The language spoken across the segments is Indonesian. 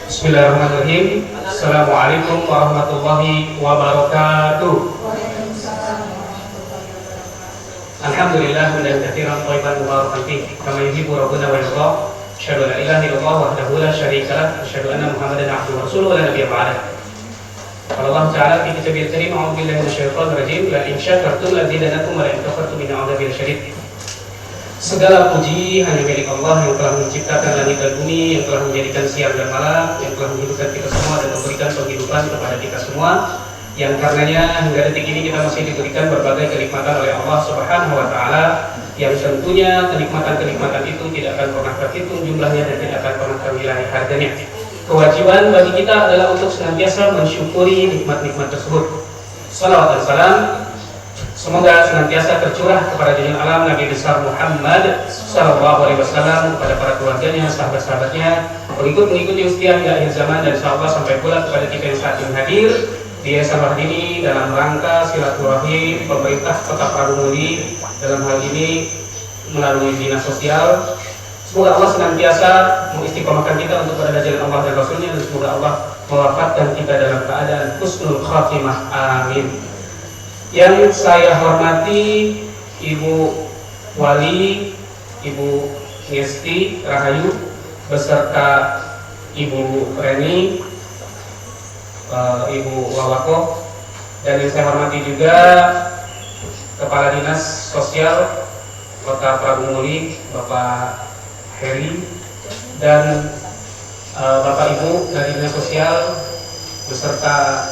Bismillahirrahmanirrahim. Assalamualaikum warahmatullahi wabarakatuh. Alhamdulillah hamdan katsiran thayyiban mubarakan fihi kama yuhibbu rabbuna wa yarda. Asyhadu an la ilaha illallah wahdahu la syarika lah, asyhadu anna Muhammadan abduhu wa rasuluhu wa la nabiyya ba'dah. Qala Allah Ta'ala fi kitabil karim, a'udzu billahi minasyaitonir rajim, la in syakartum la zidanakum wa la in kafartum inna 'adzabi lasyadid. Segala puji hanya milik Allah yang telah menciptakan langit dan bumi, yang telah menjadikan siang dan malam, yang telah menghidupkan kita semua dan memberikan penghidupan kepada kita semua, yang karenanya hingga detik ini kita masih diberikan berbagai kenikmatan oleh Allah Subhanahu wa Ta'ala, yang tentunya kenikmatan-kenikmatan itu tidak akan pernah terhitung jumlahnya dan tidak akan pernah ternilai harganya. Kewajiban bagi kita adalah untuk senantiasa mensyukuri nikmat-nikmat tersebut. Salawat dan salam semoga senantiasa tercurah kepada junjungan alam Nabi besar Muhammad sallallahu alaihi wasallam, kepada para keluarganya, sahabat-sahabatnya, pengikut-pengikut yang setia hingga akhir zaman, dan insyaallah sampai pula kepada kita yang saat ini hadir di Yayasan Wahdini dalam rangka silaturahim pemerintah Kota Prabumuli, dalam hal ini melalui dinas sosial. Semoga Allah senantiasa mengistiqomahkan kita untuk berada di jalan Allah dan Rasulnya, dan semoga Allah mewafatkan kita dalam keadaan husnul khatimah. Amin. Yang saya hormati Ibu Wali, Ibu Ngesti Rahayu, beserta Ibu Reni, Ibu Wawako, dan yang saya hormati juga Kepala Dinas Sosial Kota Prabumuli, Bapak Heri, dan Bapak Ibu dari Dinas Sosial beserta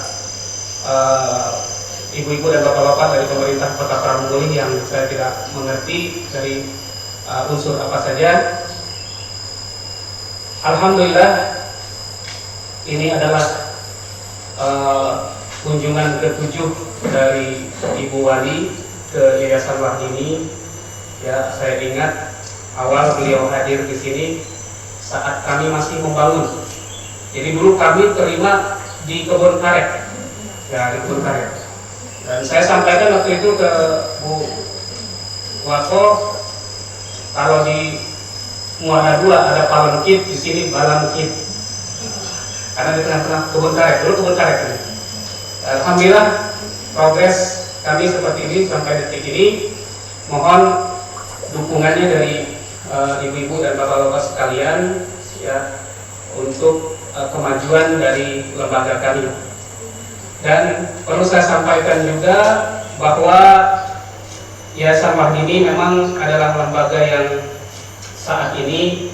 ibu-ibu dan bapak-bapak dari pemerintah Kota Prabumuli yang saya tidak mengerti dari unsur apa saja. Alhamdulillah, ini adalah kunjungan ke-7 dari Ibu Wali ke Yayasan Wahdini. Ya, saya ingat awal beliau hadir di sini saat kami masih membangun. Jadi dulu kami terima di kebun karet, ya, di kebun karet. Dan saya sampaikan waktu itu ke Bu Wako, kalau di Muara 2 ada palengkit, di sini balangkit, karena di tengah-tengah kebun karet, dulu kebun karet ini. Alhamdulillah progres kami seperti ini sampai detik ini. Mohon dukungannya dari ibu-ibu dan bapak-bapak sekalian, ya, untuk kemajuan dari lembaga kami. Dan perlu saya sampaikan juga bahwa Yayasan Wahdini memang adalah lembaga yang saat ini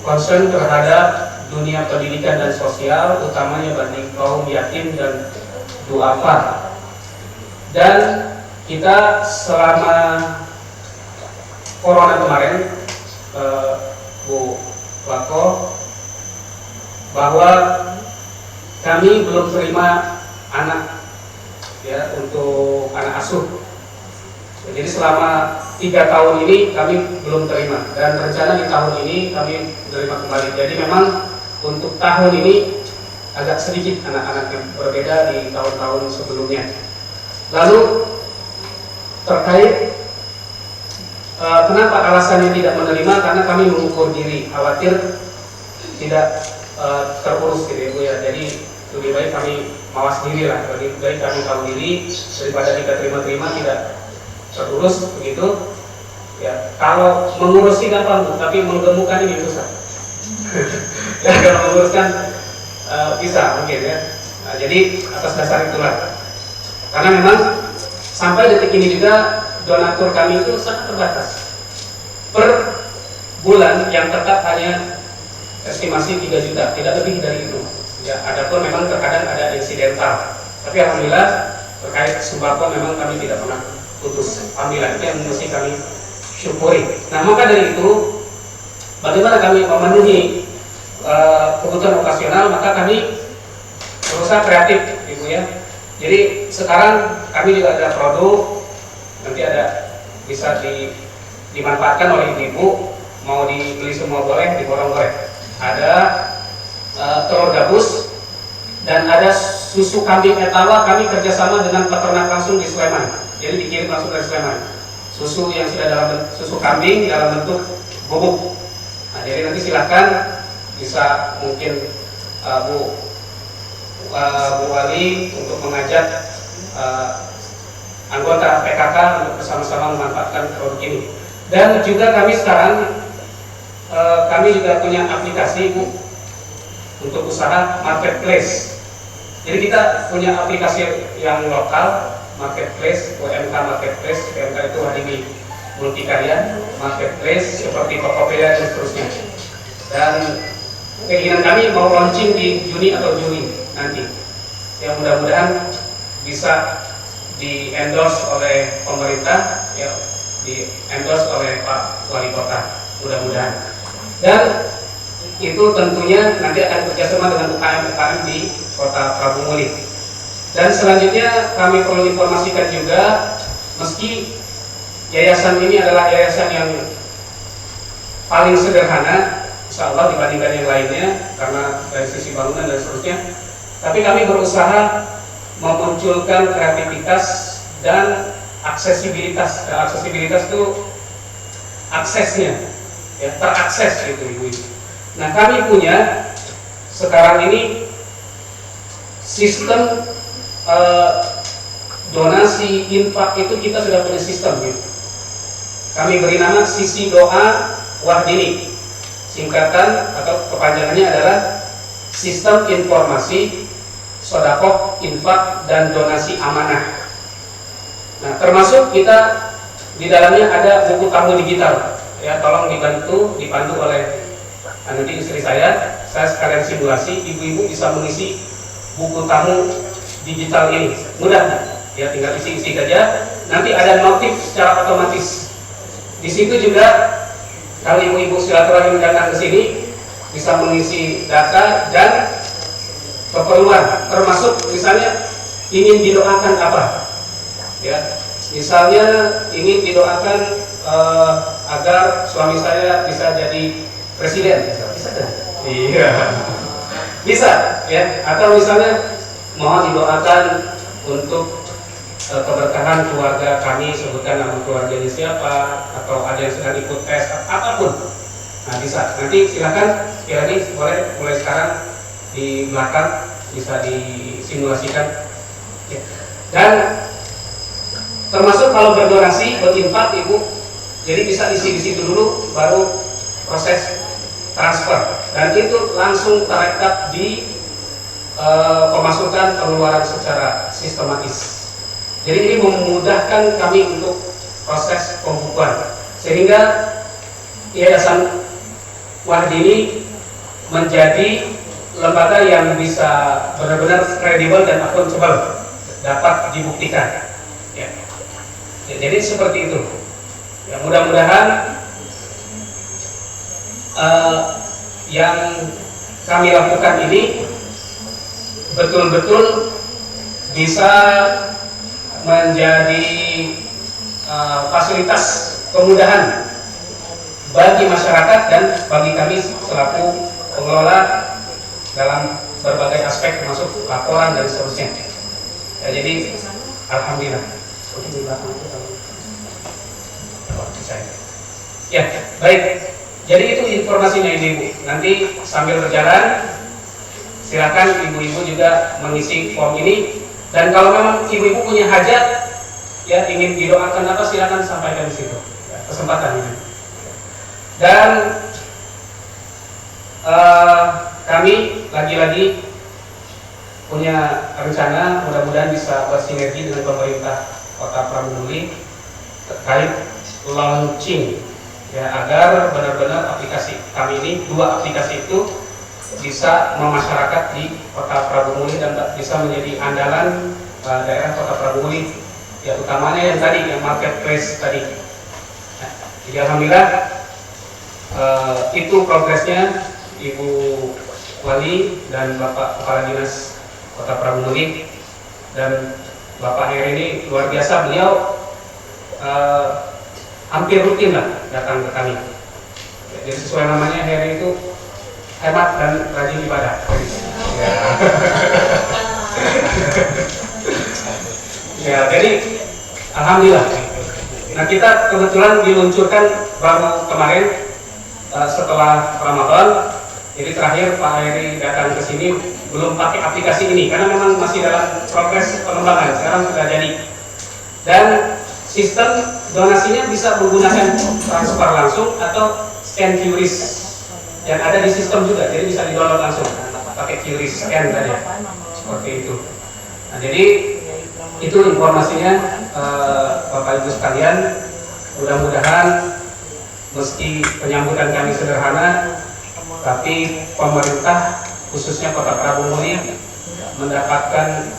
concern terhadap dunia pendidikan dan sosial, utamanya bagi kaum yatim dan duafa. Dan kita selama Corona kemarin, Bu Wako, bahwa kami belum terima anak, ya, untuk anak asuh. Jadi selama 3 tahun ini kami belum terima, dan rencana di tahun ini kami menerima kembali. Jadi memang untuk tahun ini agak sedikit anak-anak yang berbeda di tahun-tahun sebelumnya. Lalu terkait kenapa alasannya tidak menerima, karena kami mengukur diri, khawatir tidak terurus gitu ya Bu ya. Jadi lebih baik kami mawas diri lah, lebih baik kami tahu diri daripada kita terima-terima tidak terurus begitu. Ya, kalau mengurus sih gampang, tapi menggemukkan ini susah. Ya, kalau menguruskan bisa mungkin ya. Nah, jadi atas dasar itulah, karena memang sampai detik ini juga donatur kami itu sangat terbatas. Per bulan yang tetap hanya estimasi 3 juta, tidak lebih dari itu. Ya, adapun memang terkadang ada insidental, tapi alhamdulillah terkait sembako memang kami tidak pernah putus. Alhamdulillah, itu yang mesti kami syukuri. Nah, maka dari itu, bagaimana kami memenuhi kebutuhan operasional, maka kami berusaha kreatif, Ibu ya. Jadi sekarang kami juga ada produk, nanti ada bisa dimanfaatkan oleh ibu, mau dibeli semua boleh, diborong boleh. Ada telur gabus, dan ada susu kambing etawa. Kami kerjasama dengan peternak langsung di Sleman, jadi dikirim langsung dari Sleman. Susu yang sudah dalam susu kambing dalam bentuk bubuk. Nah, jadi nanti silahkan bisa mungkin Bu Wali untuk mengajak anggota PKK untuk bersama-sama memanfaatkan produk ini. Dan juga kami sekarang kami juga punya aplikasi Bu untuk usaha marketplace. Jadi kita punya aplikasi yang lokal marketplace, UMK marketplace, UMK itu Wadimi Multikarya marketplace seperti Tokopedia dan seterusnya. Dan keinginan kami mau launching di Juni atau Juli nanti. Yang mudah-mudahan bisa di endorse oleh pemerintah, ya, di endorse oleh Pak Wali Kota, mudah-mudahan. Dan itu tentunya nanti akan bekerjasama dengan UKM-UKM di Kota Prabu Muli. Dan selanjutnya kami perlu informasikan juga, meski yayasan ini adalah yayasan yang paling sederhana, insya Allah dibandingkan yang lainnya, karena dari sisi bangunan dan seterusnya, tapi kami berusaha memunculkan kreativitas dan aksesibilitas. Aksesibilitas itu aksesnya, ya, terakses gitu Ibu. Nah, kami punya sekarang ini sistem donasi infak itu kita sudah punya sistem gitu. Kami beri nama Sisi Doa Wahdini. Singkatan atau kepanjangannya adalah Sistem Informasi Sodakoh, Infak, dan Donasi Amanah. Nah, termasuk kita di dalamnya ada buku tamu digital. Ya, tolong dipandu oleh nanti istri saya sekalian simulasi, ibu-ibu bisa mengisi buku tamu digital ini. Mudah, ya, tinggal isi-isi saja. Nanti ada notif secara otomatis. Di situ juga kalau ibu-ibu silaturahim datang ke sini bisa mengisi data dan keperluan, termasuk misalnya ingin didoakan apa, ya, misalnya ingin didoakan agar suami saya bisa jadi presiden, bisa kan? Iya, bisa, ya. Atau misalnya mohon didoakan untuk keberkahan keluarga kami, sebutkan nama keluarganya siapa, atau ada yang sedang ikut tes, apapun. Nah, bisa. Nanti silakan, sekali lagi boleh mulai sekarang di belakang bisa disimulasikan, ya. Dan termasuk kalau berdonasi, berinfak Ibu, jadi bisa isi di situ dulu, baru proses transfer, dan itu langsung terekam di pemasukan pengeluaran secara sistematis. Jadi ini memudahkan kami untuk proses pembukuan, sehingga Yayasan Wahdini menjadi lembaga yang bisa benar-benar kredibel dan akuntabel, dapat dibuktikan, ya. Jadi seperti itu, ya. Mudah-mudahan yang kami lakukan ini betul-betul bisa menjadi fasilitas kemudahan bagi masyarakat dan bagi kami selaku pengelola dalam berbagai aspek termasuk laporan dan seterusnya. Ya, jadi alhamdulillah. Ya, baik. Jadi itu informasinya Ibu. Nanti sambil berjalan silakan ibu-ibu juga mengisi form ini, dan kalau memang ibu-ibu punya hajat, ya, ingin didoakan apa, silakan sampaikan di situ, ya, kesempatan ini. Dan kami lagi-lagi punya rencana, mudah-mudahan bisa bersinergi dengan pemerintah Kota Prabu Muli terkait launching, ya, agar benar-benar aplikasi kami ini, dua aplikasi itu bisa memasyarakat di Kota Prabu Muli dan bisa menjadi andalan daerah Kota Prabu Muli, ya, utamanya yang tadi, yang marketplace tadi. Nah, jadi alhamdulillah itu progresnya Ibu Wali dan Bapak Kepala Dinas Kota Prabu Muli, dan Bapak Heri ini luar biasa. Beliau hampir rutin lah datang ke kami. Jadi sesuai namanya, Heri itu hemat dan rajin ibadah. Ya. Ya, jadi alhamdulillah. Nah, kita kebetulan diluncurkan baru kemarin setelah Ramadan, Jadi terakhir Pak Heri datang ke sini belum pakai aplikasi ini karena memang masih dalam progres pengembangan. Sekarang sudah jadi. Dan sistem donasinya bisa menggunakan transfer langsung atau scan QRIS yang ada di sistem juga. Jadi bisa di-download langsung pakai QRIS scan tadi. Seperti itu. Nah, jadi itu informasinya Bapak Ibu sekalian. Mudah-mudahan meski penyambutan kami sederhana, tapi pemerintah khususnya Kota Prabu Muli mendapatkan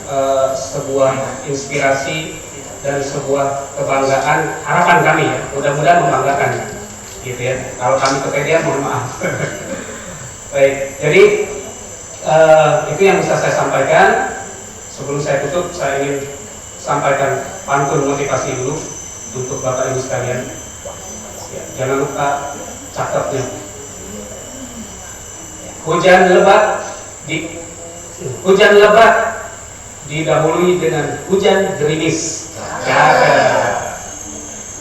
sebuah inspirasi dan sebuah kebanggaan, harapan kami ya, mudah-mudahan membanggakan gitu ya. Kalau kami kepedean mohon maaf. Baik, jadi itu yang bisa saya sampaikan. Sebelum saya tutup, saya ingin sampaikan pantun motivasi dulu untuk Bapak Ibu sekalian. Ya, jangan lupa catatnya. Hujan lebat didahului dengan hujan gerimis.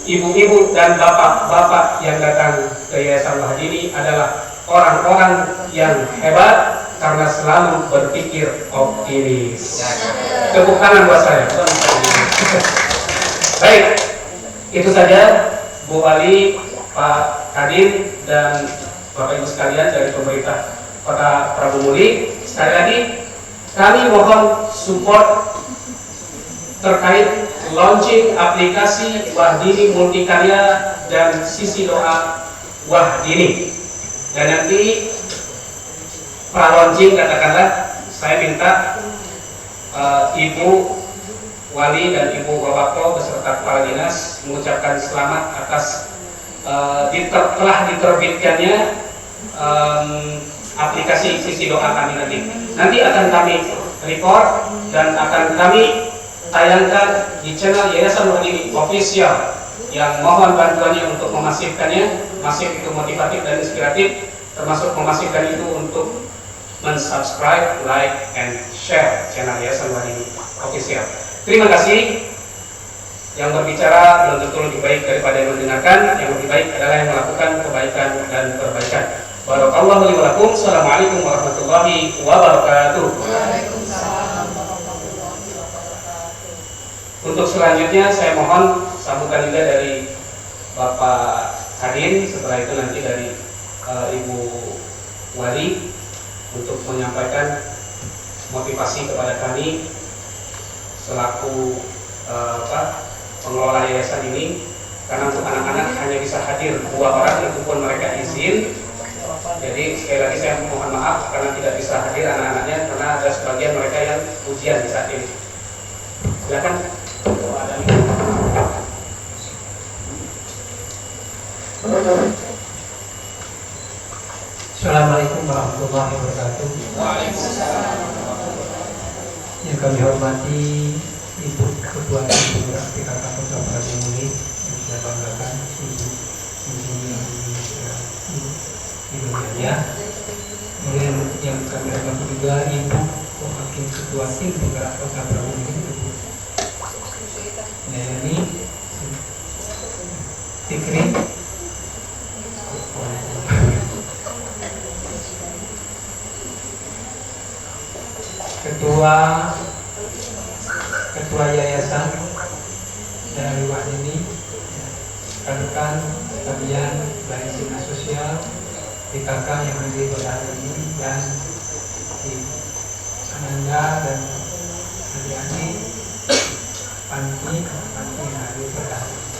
Ibu-ibu dan bapak-bapak yang datang ke Yayasan Wahdini adalah orang-orang yang hebat karena selalu berpikir optimis. Tepuk tangan buat saya. Baik, itu saja Bu Wali, Pak Kadin, dan Bapak Ibu sekalian dari pemerintah Kota Prabu Muli. Sekali lagi, kami mohon support terkait launching aplikasi Wahdini Multikarya dan Sisi Doa Wahdini. Dan nanti pra-launching katakanlah saya minta Ibu Wali dan Ibu Wabakto beserta kepala dinas mengucapkan selamat atas telah diterbitkannya aplikasi Sisi Doa kami nanti. Nanti akan kami record dan akan kami tayangkan di channel Yayasan Wahdini Official, yang mohon bantuannya untuk memasifkannya. Masif itu motivatif dan inspiratif, termasuk memasifkan itu untuk mensubscribe, like, and share channel Yayasan Wahdini Official. Terima kasih. Yang berbicara belum tentu lebih baik daripada yang mendengarkan. Yang lebih baik adalah yang melakukan kebaikan dan perbaikan. Barakallahu li wa lakum. Assalamualaikum warahmatullahi wabarakatuh. Untuk selanjutnya saya mohon sambutan juga dari Bapak Kadin, setelah itu nanti dari Ibu Wali untuk menyampaikan motivasi kepada kami selaku pengelola yayasan ini, karena untuk anak-anak hanya bisa hadir 2 orang, itu pun mereka izin. Jadi sekali lagi saya mohon maaf karena tidak bisa hadir anak-anaknya, karena ada sebagian mereka yang ujian di saat ini. Silakan. Assalamualaikum warahmatullahi wabarakatuh. Yang kami hormati Ibu Ketua Penggerak PKK Kota Prabu Muli, yang saya banggakan Ibu Nadia. Kemudian yang kami hormati juga Ibu Wakil Ketua Tim Penggerak Kota Prabu Muli, Ibu Nayani Fikri. Ketua Yayasan dari Wahdini, rekan-rekan sekalian dari Dinas Sosial PKK yang hadir pada hari ini, dan di Ananda dan adik-adik panti yang hadir pada hari ini.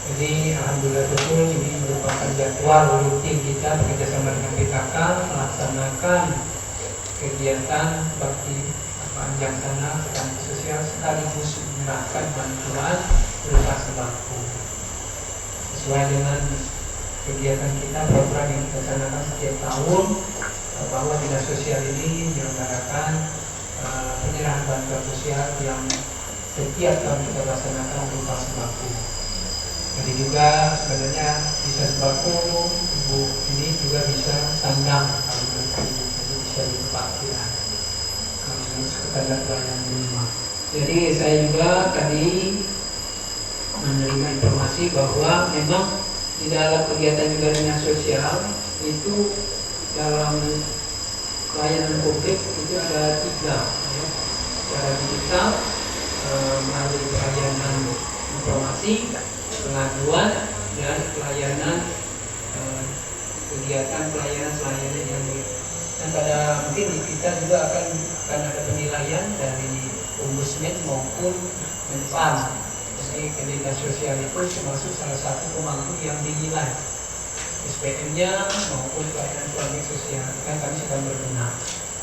Jadi alhamdulillah betul ini merupakan jadwal rutin kita bekerjasama dengan PKK melaksanakan kegiatan bakti panjang sana kepada sosial sekaligus menyerahkan bantuan berupa sembako sesuai dengan kegiatan kita, program yang kita laksanakan setiap tahun, bahwa dinas sosial ini menyelenggarakan penyerahan bantuan sosial yang setiap tahun kita laksanakan berupa sembako. Jadi juga sebenarnya bisa sembako, ibu ini juga bisa sandang kalau berarti bisa di tempat kita standar pelayanan minimal. Jadi saya juga tadi menerima informasi bahwa memang di dalam kegiatan juga dinas sosial itu dalam pelayanan publik itu ada 3 ya. Secara digital melalui pelayanan informasi, pengaduan, dan pelayanan kegiatan pelayanan selayaknya yang dan pada mungkin di kita juga akan ada penilaian dari ombudsman maupun Menpan. Jadi dinas sosial itu termasuk salah satu pemangku yang dinilai SPM-nya maupun pelayanan suami sosial kan kami sedang berbenah.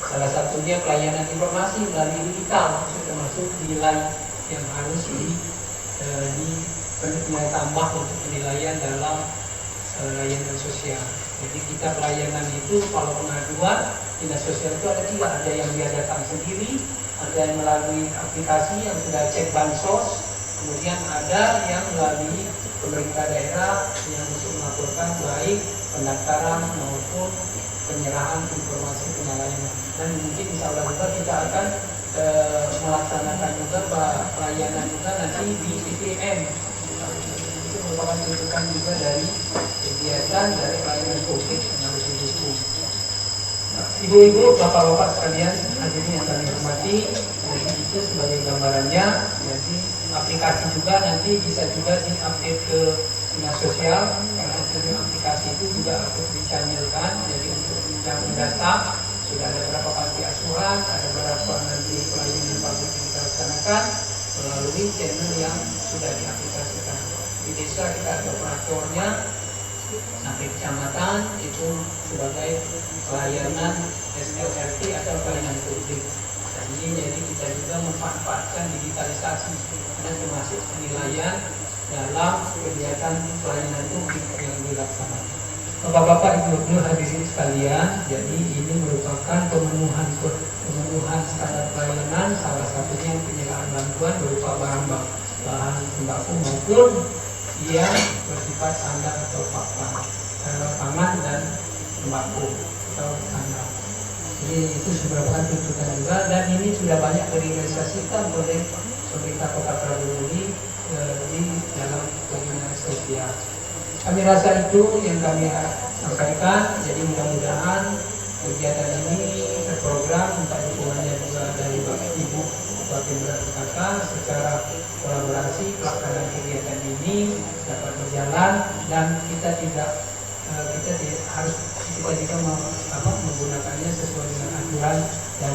Salah satunya pelayanan informasi melalui digital termasuk nilai yang harus nilai tambah untuk penilaian dalam layanan sosial. Jadi kita pelayanan itu kalau pengaduan dinas sosial itu ada 3, ada yang dia datang sendiri, ada yang melalui aplikasi yang sudah cek bansos, kemudian ada yang melalui pemerintah daerah yang untuk melaporkan baik pendaftaran maupun penyerahan informasi pelayanan. Dan mungkin insya Allah juga kita akan melaksanakan juga pelayanan juga nanti di IPM. Itu merupakan tuntutan juga dari kegiatan dari pelayanan publik yang harus didukung. Ibu-ibu, bapak-bapak sekalian hadirin yang kami hormati, jadi itu sebagai gambarannya. Jadi aplikasi juga nanti bisa juga diupdate ke dinas sosial karena aplikasi itu juga harus dicanilkan. Jadi untuk mencari data sudah ada berapa panti asuhan, ada berapa nanti pelayanan publik yang kita laksanakan melalui channel yang sudah diaplikasikan. Di desa kita ada operatornya sampai kecamatan itu sebagai pelayanan SLRT atau pelayanan publik. Jadi kita juga memanfaatkan digitalisasi dan termasuk penilaian dalam kegiatan pelayanan publik yang dilaksanakan. Bapak-bapak, ibu-ibu hadirin sekalian, jadi ini merupakan pemenuhan standar pelayanan, salah satunya penyerahan bantuan berupa bahan sembako maupun yang bersifat sandang atau pangan dan sembako atau sandang. Jadi itu merupakan tuntutan juga dan ini sudah banyak direalisasikan oleh pemerintah Kota Prabu-Muli di dalam pelayanan sosial. Kami rasa itu yang kami sampaikan. Jadi mudah-mudahan kegiatan ini terprogram minta dukungannya juga dari Bapak Ibu Ketua Pemda PKK secara kolaborasi pelaksanaan kegiatan ini dapat berjalan dan kita harus menggunakannya sesuai dengan aturan dan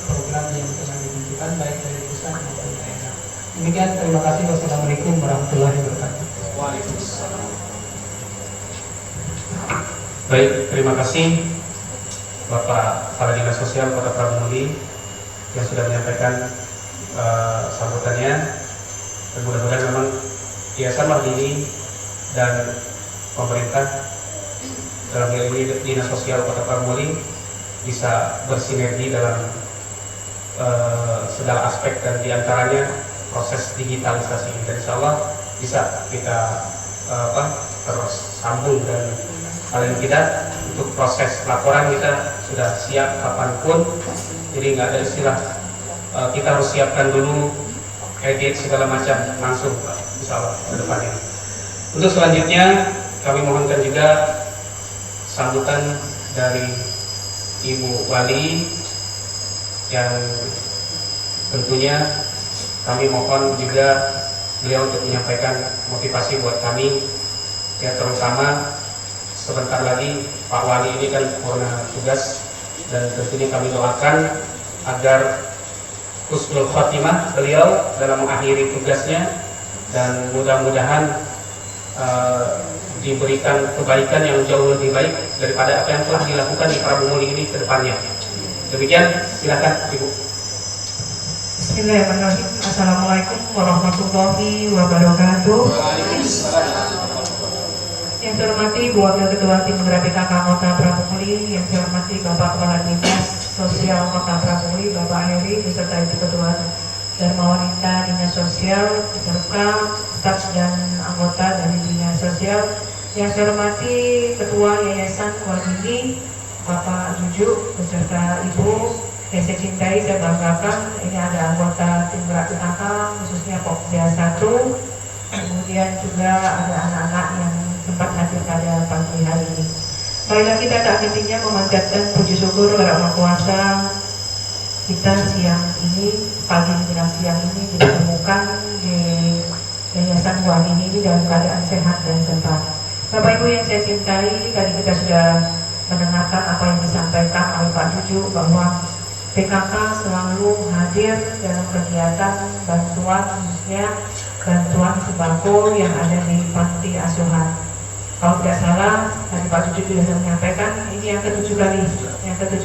program yang telah ditentukan baik dari pusat maupun daerah. Demikian, terima kasih. Wassalamualaikum warahmatullahi wabarakatuh. Waalaikumsalam. Baik, terima kasih Bapak Kepala Dinas Sosial Kota Prabu-Muli yang sudah menyampaikan sambutannya. Dan mudah-mudahan memang Yayasan Wahdini dan pemerintah dalam hal ini Dinas Sosial Kota Prabu-Muli bisa bersinergi dalam segala aspek dan diantaranya proses digitalisasi. Dan insya Allah bisa kita terus sambung dan paling tidak untuk proses laporan kita sudah siap kapanpun. Jadi nggak ada istilah kita harus siapkan dulu edit segala macam, langsung insya Allah ke depannya. Untuk selanjutnya kami mohonkan juga sambutan dari Ibu Wali yang tentunya kami mohon juga beliau untuk menyampaikan motivasi buat kami, ya terutama sebentar lagi Pak Wali ini kan purna tugas dan tentunya kami doakan agar husnul khotimah beliau dalam mengakhiri tugasnya dan mudah-mudahan diberikan kebaikan yang jauh lebih baik daripada apa yang telah dilakukan di Prabu-Muli ini ke depannya. Demikian, silakan Ibu. Bismillahirrahmanirrahim. Assalamualaikum warahmatullahi wabarakatuh. Yang saya hormati Bu Wakil Ketua Tim Penggerak PKK Kota Prabu-Muli, yang saya hormati Bapak Kepala Dinas Sosial Kota Prabu-Muli, Bapak Heri, beserta Ibu Ketua Dharma Wanita Dinas Sosial, beserta staf dan anggota dari Dinas Sosial. Yang saya hormati Ketua Yayasan Wahdini, Bapak Juju, beserta Ibu. Yang saya cintai, saya banggakan, ini ada anggota tim gerak PKK, khususnya Pokja 1, kemudian juga ada anak-anak yang sempat hadir pada pagi hari ini. Marilah kita tak hentinya memanjatkan puji syukur kepada Yang Kuasa. Kita siang ini, pagi menjelang siang ini ditemukan di Yayasan Wahyuni ini dalam keadaan sehat dan sempat. Bapak Ibu yang saya cintai, tadi kita sudah mendengarkan apa yang disampaikan oleh Pak Juju bahwa PKK selalu hadir dalam kegiatan bantuan, khususnya bantuan sembako yang ada di panti asuhan. Kalau tidak salah, tadi Pak Juju juga sudah menyampaikan ini yang ke-7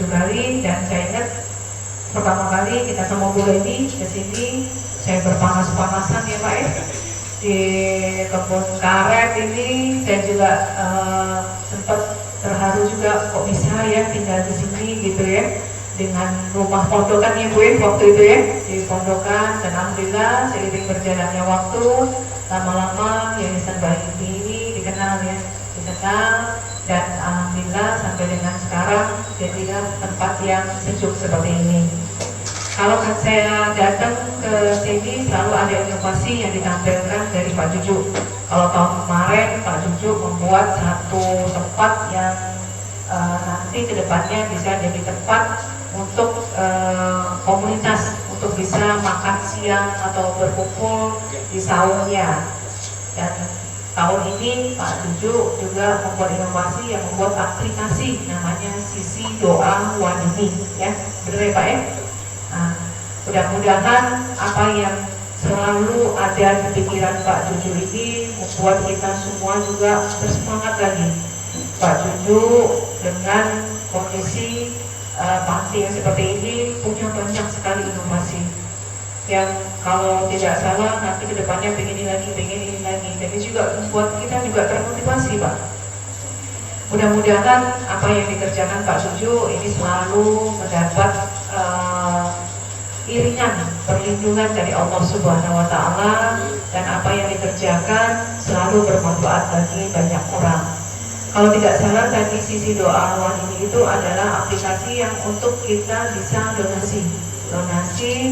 kali, dan saya ingat pertama kali kita sama Bu Leni ke sini, saya berpanas-panasan ya Pak ya, di kebun karet ini. Saya juga sempat terharu juga, kok bisa ya tinggal di sini gitu ya, dengan rumah pondokan ya Bu ya, waktu itu ya di pondokan. Dan alhamdulillah seiring berjalannya waktu, lama-lama Yayasan Wahyuni ini dikenal, dan alhamdulillah sampai dengan sekarang jadilah tempat yang sejuk seperti ini. Kalau saya datang ke sini selalu ada inovasi yang ditampilkan dari Pak Juju. Kalau tahun kemarin Pak Juju membuat satu tempat yang nanti kedepannya bisa jadi tempat untuk komunitas untuk bisa makan siang atau berkumpul di sahurnya. Dan tahun ini Pak Juju juga membuat inovasi yang membuat aplikasi namanya Sisi Doa Wahyuni ya, benar ya Pak ya? Nah, mudah-mudahan apa yang selalu ada di pikiran Pak Juju ini membuat kita semua juga bersemangat lagi. Pak Juju dengan kondisi panti yang seperti ini punya banyak sekali inovasi yang kalau tidak salah nanti kedepannya pengen ini lagi. Jadi juga membuat kita juga termotivasi Pak. Mudah-mudahan apa yang dikerjakan Pak Juju ini selalu mendapat iringan perlindungan dari Allah Subhanahu wa Ta'ala, dan apa yang dikerjakan selalu bermanfaat bagi banyak orang. Kalau tidak salah tadi Sisi Doa Wahyuni itu adalah aplikasi yang untuk kita bisa donasi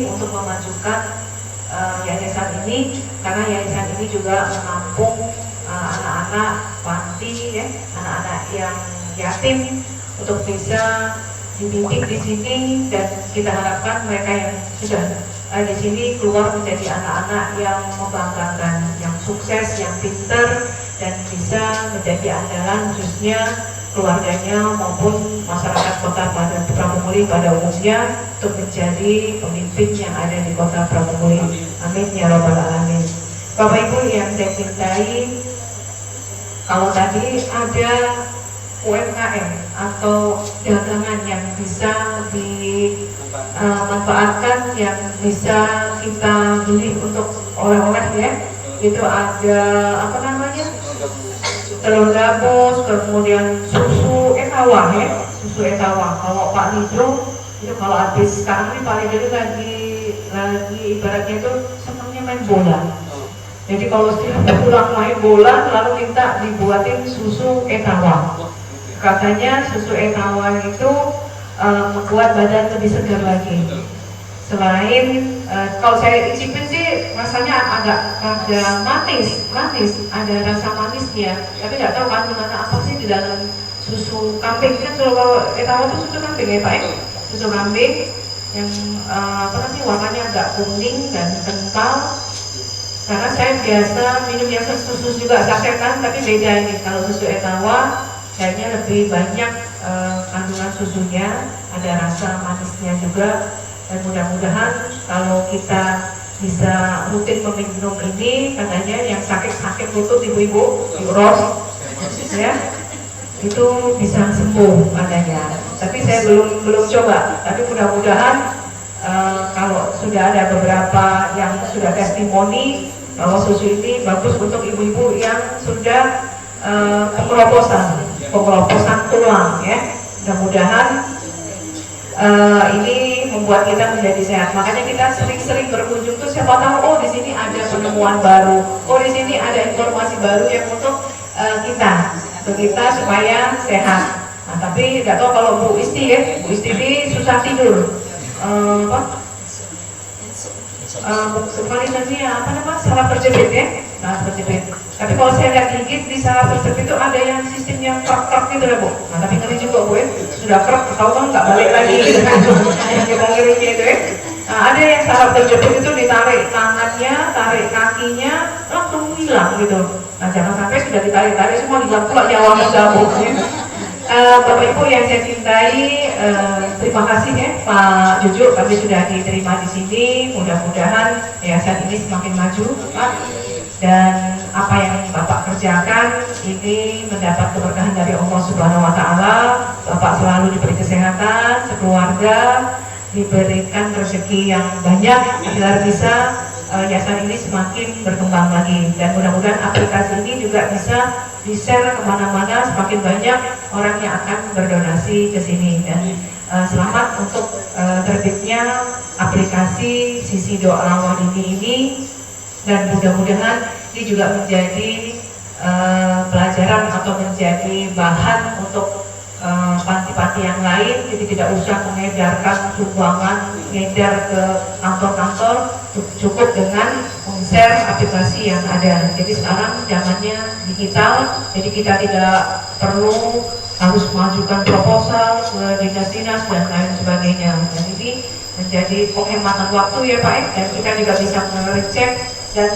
untuk memajukan yayasan ini, karena yayasan ini juga menampung anak-anak panti ya, anak-anak yang yatim untuk bisa dibimbing di sini, dan kita harapkan mereka yang sudah di sini keluar menjadi anak-anak yang membanggakan, yang sukses, yang pinter, dan bisa menjadi andalan khususnya keluarganya maupun masyarakat Kota Pramuguri pada umumnya untuk menjadi pemimpin yang ada di Kota Pramuguri. Amin ya Rabbal Alamin. Bapak Ibu yang saya cintai, kalau tadi ada UMKM atau dagangan yang bisa dimanfaatkan, yang bisa kita beli untuk oleh-oleh ya, itu ada apa namanya, telur gabus, kemudian susu etawa ya, susu etawa. Kalau Pak Lidro itu kalau habis sekarang ini Pak Lidro itu lagi ibaratnya itu senangnya main bola. Jadi kalau setiap pulang main bola selalu minta dibuatin susu etawa. Katanya susu etawa itu membuat badan lebih segar lagi. Selain kalau saya icipin sih rasanya agak manis, ada rasa manisnya. Tapi nggak tahu kandungan apa sih di dalam susu kambing. Kan kalau etawa itu susu kambing ya Pak ya? Susu kambing yang warnanya agak kuning dan kental. Karena saya biasa minum yang susu juga sasetan, tapi beda ini. Kalau susu etawa kayaknya lebih banyak kandungan susunya, ada rasa manisnya juga. Dan mudah-mudahan kalau kita bisa rutin meminum ini, katanya yang sakit-sakit lutut ibu-ibu, ros, ya, itu bisa sembuh katanya. Tapi saya belum coba. Tapi mudah-mudahan kalau sudah ada beberapa yang sudah testimoni bahwa susu ini bagus untuk ibu-ibu yang sudah pengeroposan tulang ya. Mudah-mudahan ini membuat kita menjadi sehat. Makanya kita sering-sering berkunjung tuh, siapa tahu oh di sini ada penemuan baru, oh di sini ada informasi baru yang untuk kita supaya sehat. Nah, tapi nggak tahu kalau Bu Isti ya, Bu Isti ini susah tidur. Apa namanya salah berjepit ya. saat terjepit. Tapi kalau saya lihat gigit di saat terjepit itu ada yang sistemnya krek-krek gitu ya Bu. Nah tapi ngeri juga Bu ya, sudah krek, tahu kan nggak balik lagi gitu kan, yang kita ngerinya itu ya. Nah, ada yang saat terjepit itu ditarik tangannya, tarik kakinya, langsung hilang gitu. Nah jangan sampai sudah ditarik-tarik semua hilang pula nyawa muda Bu. Bapak Ibu yang saya cintai, terima kasih ya Pak Jujuk, kami sudah diterima di sini. Mudah-mudahan yayasan ini semakin maju, Pak. Dan apa yang Bapak kerjakan ini mendapat keberkahan dari Allah Subhanahu Wa Taala. Bapak selalu diberi kesehatan, sekeluarga diberikan rezeki yang banyak agar bisa yayasan ini semakin berkembang lagi. Dan mudah-mudahan aplikasi ini juga bisa di-share kemana-mana, semakin banyak orang yang akan berdonasi ke sini. Dan selamat untuk terbitnya aplikasi Sisi Doa Wadini ini, dan mudah-mudahan ini juga menjadi pelajaran atau menjadi bahan untuk panti-panti yang lain. Jadi tidak usah mengedarkan sumbangan, ngedar ke kantor-kantor, cukup dengan share aplikasi yang ada. Jadi sekarang zamannya digital, jadi kita tidak perlu harus mengajukan proposal ke dinas-dinas dan lain sebagainya. Dan ini menjadi penghematan waktu ya Pak, dan kita juga bisa mengecek, dan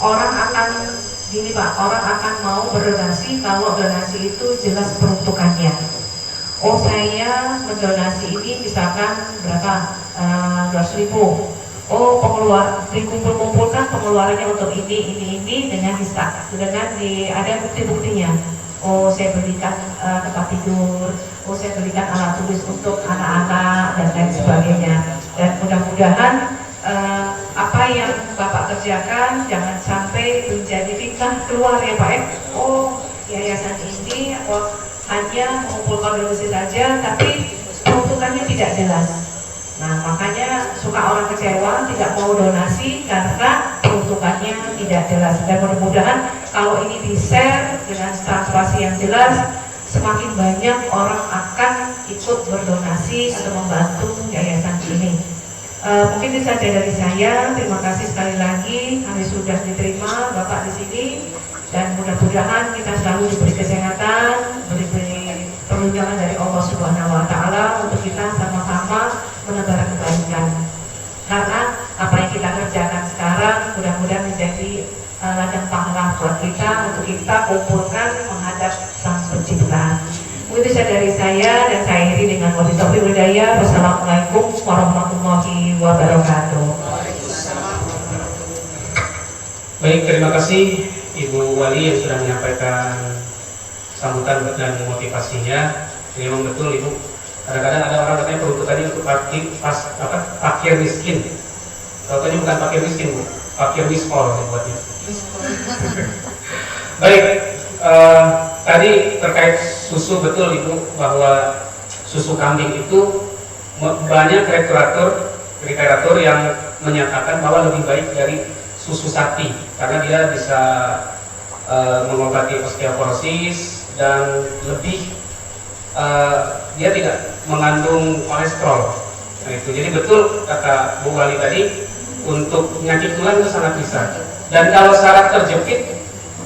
orang akan gini Pak, orang akan mau berdonasi kalau donasi itu jelas peruntukannya. Oh saya mendonasi ini misalkan berapa, 200.000. Oh pengeluar dikumpul-kumpulkan pengeluarannya untuk ini dengan ada bukti-buktinya. Oh saya belikan tempat tidur, oh saya belikan alat tulis untuk anak-anak dan lain sebagainya. Dan mudah-mudahan apa yang Bapak kerjakan jangan sampai menjadi fitnah keluar ya Pak. Oh yayasan ini hanya mengumpulkan donasi saja, tapi peruntukannya tidak jelas. Nah makanya suka orang kecewa, tidak mau donasi karena peruntukannya tidak jelas. Dan mudah-mudahan kalau ini di-share dengan transparansi yang jelas, semakin banyak orang akan ikut berdonasi atau membantu yayasan ini. Mungkin itu saja dari saya. Terima kasih sekali lagi, kami sudah diterima Bapak di sini, dan mudah-mudahan kita selalu diberi kesehatan, diberi perlindungan dari Allah Subhanahu Wa Taala untuk kita sama-sama menebar kebaikan. Karena apa yang kita kerjakan sekarang mudah-mudahan menjadi ladang pahala buat kita untuk kita kumpulkan menghadap Sang Pencipta. Itu saja dari saya, dan saya akhiri dengan wabillahi taufiq wal hidayah. Wassalamualaikum warahmatullahi wabarakatuh. Baik, terima kasih Ibu Wali yang sudah menyampaikan sambutan dan motivasinya. Ini memang betul Ibu. Kadang-kadang ada orang katanya peruntukannya untuk fakir miskin. Contohnya bukan fakir miskin Bu, fakir miskol dibuatnya. Baik, tadi terkait susu, betul Ibu bahwa susu kambing itu banyak literatur yang menyatakan bahwa lebih baik dari susu sapi karena dia bisa mengobati osteoporosis dan lebih dia tidak mengandung kolesterol. Nah, itu jadi betul kata Bu Wali tadi, untuk penyakit tulang itu sangat bisa. Dan kalau syarat terjepit,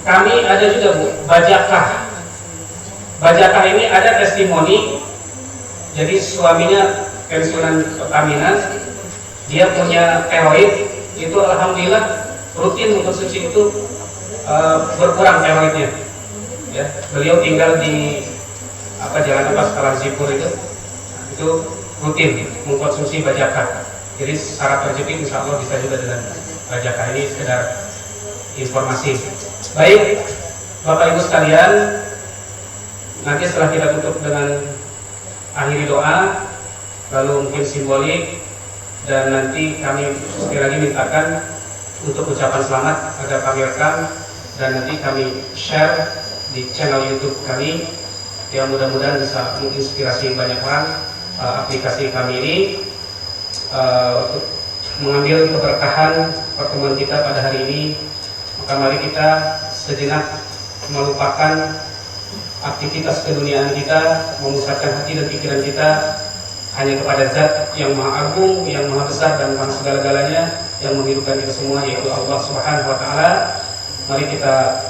kami ada juga Bu, bajakah. Bajakah ini ada testimoni. Jadi suaminya pensiunan Pertamina, dia punya steroid, itu alhamdulillah rutin untuk suci itu berkurang steroidnya. Ya, beliau tinggal di jalan setelah Zipur itu rutin mengkonsumsi bajakah. Jadi syarat terjepit insya Allah bisa juga dengan bajakah. Ini sekedar informasi. Baik, Bapak Ibu sekalian, nanti setelah kita tutup dengan akhiri doa, lalu mungkin simbolik, dan nanti kami sekali lagi mintakan untuk ucapan selamat agar kami rekam dan nanti kami share di channel YouTube kami, yang mudah-mudahan bisa menginspirasi banyak orang. Aplikasi kami ini untuk mengambil keberkahan pertemuan kita pada hari ini. Maka mari kita sejenak melupakan aktivitas keduniaan kita, memusatkan hati dan pikiran kita hanya kepada Zat yang Maha Agung, yang Maha Besar dan Maha segala-galanya, yang menghidupkan kita semua, yaitu Allah Subhanahu Wa Taala. Mari kita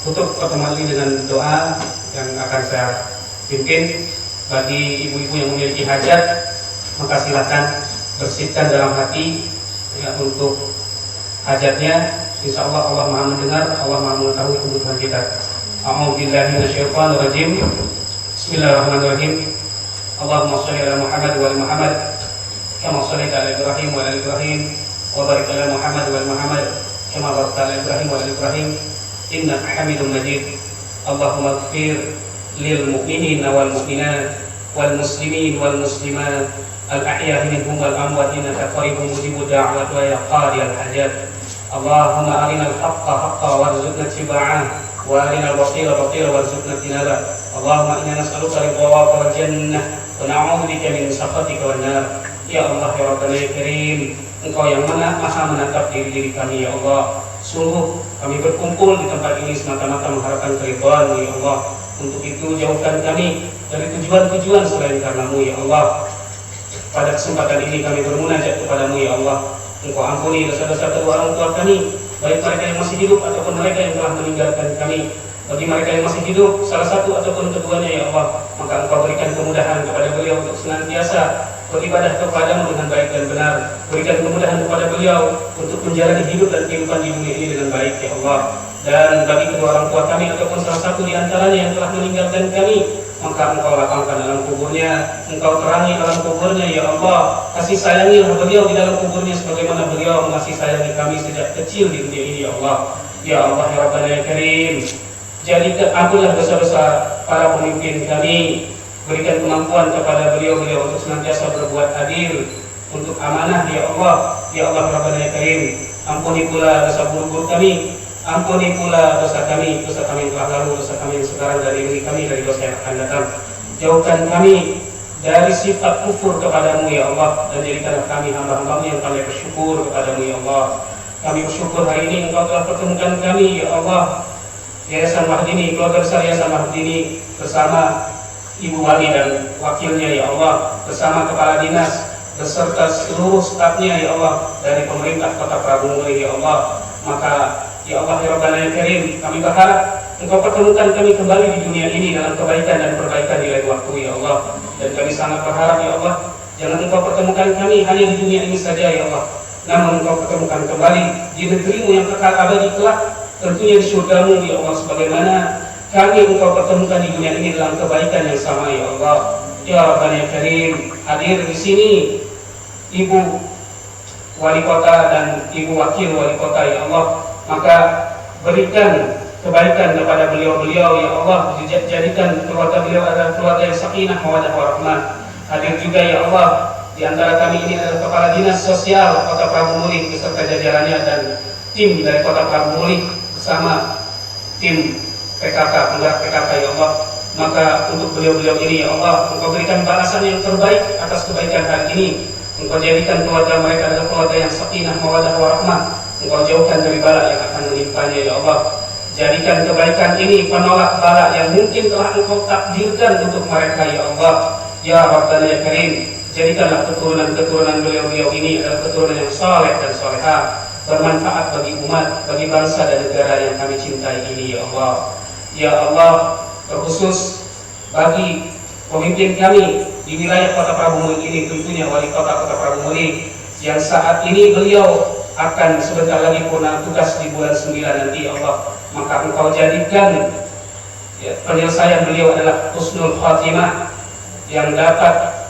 tutup pertemuan ini dengan doa yang akan saya pimpin. Bagi ibu-ibu yang memiliki hajat, maka silakan bersihkan dalam hati ya, untuk hajatnya. Insya Allah Allah Maha mendengar, Allah Maha mengetahui kebutuhan kita. A'udzubillahi minasyaitonirrajim. Bismillahirrahmanirrahim. Allahumma shalli ala Muhammad wa ala Muhammad kama shallaita ala Ibrahim wa ala Ibrahim wa barik ala Muhammad wa ala Muhammad kama barakta ala Ibrahim wa ala Ibrahim innaka Hamidum Majid. Allahumma ighfir lil mu'minin wal mu'minat wal muslimin wal muslimat al ahya'i minhum wal amwat innaka qaribun mujibud da'wat wa ya qadiyal hajat. Allahumma arinal haqqa haqqan warzuqna ittiba'ah wa arinal batila batila warzuqna ijtinabah. Allahumma inna nas'aluka ridhaka wal jannah wa na'udzubika min sakhatika wan nar. Ya Allah ya Rabbana ya Karim, Engkau yang maha menatap diri kami ya Allah. Sungguh kami berkumpul di tempat ini semata-mata mengharapkan keridhaan-Mu ya Allah. Untuk itu jauhkan kami dari tujuan-tujuan selain karena-Mu ya Allah. Pada kesempatan ini kami bermunajat kepada-Mu ya Allah. Engkau ampuni dosa-dosa kedua orang tua kami, baik mereka yang masih hidup ataupun mereka yang telah meninggalkan kami. Bagi mereka yang masih hidup, salah satu ataupun keduanya ya Allah, maka Engkau berikan kemudahan kepada beliau untuk senantiasa beribadah kepada-Mu dengan baik dan benar. Berikan kemudahan kepada beliau untuk menjalani hidup dan kehidupan di dunia ini dengan baik ya Allah. Dan bagi kedua orang tua kami ataupun salah satu di antaranya yang telah meninggalkan kami, maka Engkau lapangkan dalam kuburnya, Engkau terangi dalam kuburnya ya Allah. Kasih sayangilah beliau di dalam kuburnya sebagaimana beliau mengasihi sayangi kami sejak kecil di dunia ini ya Allah. Ya Allah ya Rabbana ya Karim, jadikan ampunilah dosa-dosa para pemimpin kami. Berikan kemampuan kepada beliau-beliau untuk senantiasa berbuat adil, untuk amanah ya Allah. Ya Allah Rabbana ya Karim, ampuni pula dosa buruk-buruk kami. Ampuni pula dosa kami yang telah lalu, dosa kami yang sekarang, dari diri kami dari dosa yang akan datang. Jauhkan kami dari sifat kufur kepada-Mu ya Allah, dan jadikanlah kami hamba-hamba-Mu yang pandai bersyukur kepada-Mu ya Allah. Kami bersyukur hari ini Engkau telah pertemukan kami ya Allah. Yayasan Mahdini, keluarga besar Yayasan Mahdini bersama Ibu Wali dan wakilnya ya Allah, bersama kepala dinas beserta seluruh stafnya ya Allah dari pemerintah Kota Prabu Muli ya Allah. Maka ya Allah ya Rabbana ya Karim, kami berharap Engkau pertemukan kami kembali di dunia ini dalam kebaikan dan perbaikan di lain waktu ya Allah. Dan kami sangat berharap ya Allah, jangan Engkau pertemukan kami hanya di dunia ini saja ya Allah, namun Engkau pertemukan kembali di negeri-Mu yang kekal abadi kelak, tentunya di surga-Mu ya Allah, sebagaimana kami Engkau pertemukan di dunia ini dalam kebaikan yang sama ya Allah. Ya Rabbana ya Karim, hadir di sini Ibu Wali Kota dan Ibu Wakil Wali Kota ya Allah, maka berikan kebaikan kepada beliau-beliau ya Allah. Jadikan keluarga beliau adalah keluarga yang sakinah mawaddah warahmah. Hadir juga ya Allah di antara kami ini adalah Kepala Dinas Sosial Kota Prabu Muli beserta jajarannya dan tim dari Kota Prabu Muli bersama tim PKK, penggerak PKK ya Allah. Maka untuk beliau-beliau ini ya Allah, Engkau berikan balasan yang terbaik atas kebaikan hari ini. Engkau jadikan keluarga mereka adalah keluarga yang sakinah mawaddah warahmah. Engkau jauhkan dari bala yang akan menimpanya ya Allah. Jadikan kebaikan ini penolak bala yang mungkin telah Engkau takdirkan untuk mereka ya Allah. Ya Rabbana ya Karim, jadikanlah keturunan-keturunan beliau-beliau ini adalah keturunan yang saleh dan salehah, bermanfaat bagi umat, bagi bangsa dan negara yang kami cintai ini ya Allah. Ya Allah, terkhusus bagi pemimpin kami di wilayah Kota Prabu Muli ini, tentunya Wali Kota Kota Prabu Muli yang saat ini beliau akan sebentar lagi purna tugas di bulan 9 nanti ya Allah. Maka Engkau jadikan ya, penyelesaian beliau adalah husnul khatimah yang dapat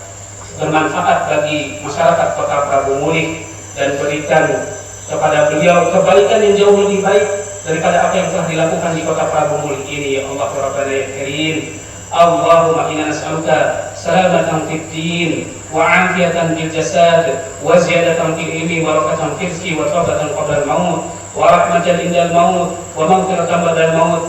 bermanfaat bagi masyarakat Kota Prabu Muli, dan berikan kepada beliau kebaikan yang jauh lebih baik daripada apa yang telah dilakukan di Kota Prabu Muli ini ya Allah ya Rabbana ya Karim. Allahumma inna nas'aluka salamatan fid din wa 'afiyatan fil jasad wa ziyadatan fil ilmi wa barakatan fil rizqi wa tawbatan qabla al-maut wa rahmatan indal maut wa maghfiratan ba'da al-maut.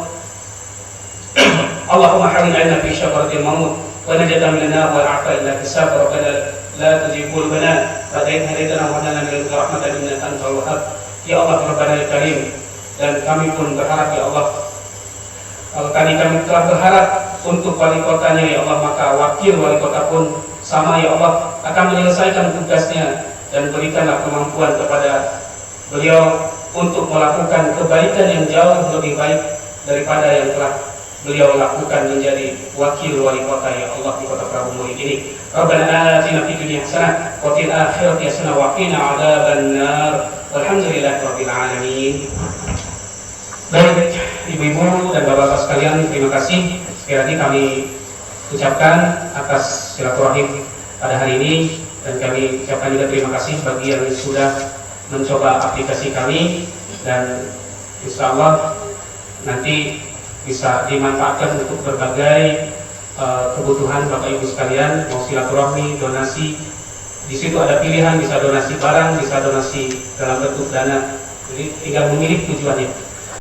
Allahumma hawwin 'alaina fi syakaratil maut wa najatan minan nar wa 'afa illa hisab. Rabbana la tuzigh qulubana ba'da idh hadaytana wa hab lana min ladunka rahmatan innaka antal wahhab. Ya Allah Rabbana ya Karim, dan kami pun berharap ya Allah, kalau kami telah berharap untuk wali kotanya ya Allah, maka wakil wali kota pun sama ya Allah akan menyelesaikan tugasnya, dan berikanlah kemampuan kepada beliau untuk melakukan kebaikan yang jauh lebih baik daripada yang telah beliau lakukan menjadi wakil wali kota ya Allah di kota Prabu Muli ini. Rabbana atina fid dunya hasanah wa fil akhirati hasanah wa qina adzabannar. Walhamdulillahirabbil alamin. Baik, ibu-ibu dan bapak-bapak sekalian, terima kasih sekali lagi kami ucapkan atas silaturahim pada hari ini, dan kami ucapkan juga terima kasih bagi yang sudah mencoba aplikasi kami, dan insya Allah nanti bisa dimanfaatkan untuk berbagai kebutuhan bapak ibu sekalian, mau silaturahmi, donasi. Di situ ada pilihan, bisa donasi barang, bisa donasi dalam bentuk dana. Jadi tinggal memilih tujuannya.